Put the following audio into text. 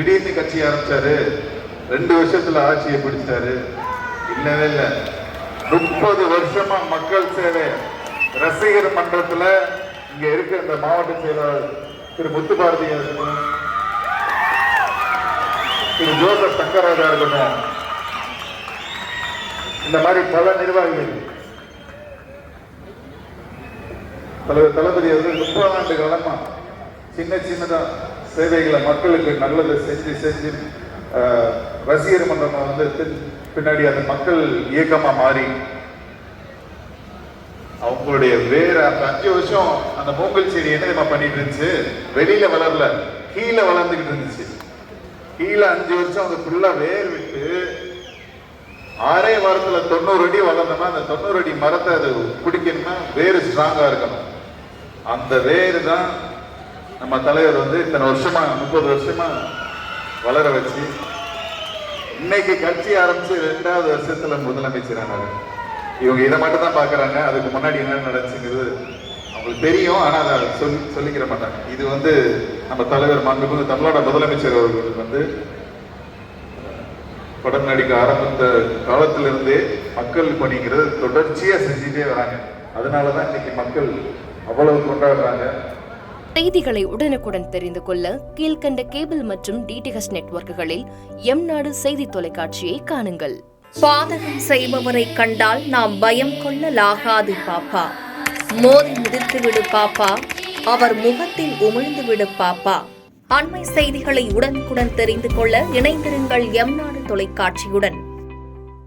திடீர்னு கட்சி ஆரம்பிச்சாரு, 2 வருஷத்துல ஆட்சியை பிடிச்சாரு. இல்லவே இல்லை. 30 வருஷமா மக்கள் சேவை ரசிகர் மன்றத்துல இங்க இருக்க இந்த மாவட்ட செயலாளர் திரு முத்துபாரதியா இருக்கட்டும், திரு ஜோசப் சங்கராஜா இருக்கட்டும், இந்த மாதிரி பல நிர்வாகிகள், தலைவர் தளபதி அவர்கள் 30 ஆண்டு காலமா சின்னதா சேவைகளை மக்களுக்கு நல்லதை செஞ்சு ரசிகர் மன்றம் வந்து பின்னாடி அந்த மக்கள் இயக்கமா மாறி அவங்களுடைய வேற அந்த 5 வருஷம் அந்த மூங்கல் செடி என்ன பண்ணிட்டு இருந்துச்சு, வெளியில வளரல, கீழே வளர்ந்துகிட்டு இருந்துச்சு. கீழே 5 வருஷம் அது ஃபுல்லா வேர் விட்டு 6 வாரத்துல 90 அடி வளர்ந்தோம்னா அந்த 90 அடி மரத்தை அது பிடிக்கணும்னா வேறு ஸ்ட்ராங்கா இருக்கணும். அந்த வேறு தான் நம்ம தலைவர் வந்து இத்தனை வருஷமா 30 வருஷமா வளர வச்சு இன்னைக்கு கட்சி ஆரம்பிச்சு 2வது வருஷத்துல முதலமைச்சரானாரு. இவங்க இதை மட்டும் தான் பாக்குறாங்க, அதுக்கு முன்னாடி என்ன நடந்துச்சுங்கிறது அவங்களுக்கு தெரியும், ஆனா அதை சொல்லிக்கிற மாட்டாங்க. இது வந்து நம்ம தலைவர் மாண்புமிகு தமிழ்நாடு முதலமைச்சர் அவர்களுக்கு வந்து படம் நடிக்க ஆரம்பித்த காலத்திலிருந்தே மக்கள் பணிங்கிறது தொடர்ச்சியா செஞ்சுட்டே வராங்க. அதனாலதான் இன்னைக்கு மக்கள் அவ்வளவு கொண்டாடுறாங்க. செய்திகளை உடனுக்குடன் தெரிந்து கொள்ள கீழ்கண்ட கேபிள் மற்றும் டிடிஹெச் நெட்வொர்க்குகளில் எம்நாடு செய்தி தொலைக்காட்சியை காணுங்கள். பாதகம் செய்பவரை கண்டால் நாம் பயம் கொள்ளலாகாது பாப்பா. மோதி மிதித்து விடு பாப்பா, அவர் முகத்தில் உமிழ்ந்து விடு பாப்பா. அண்மை செய்திகளை உடனுக்குடன் தெரிந்து கொள்ள இணைந்திருங்கள் எம்நாடு தொலைக்காட்சியுடன்.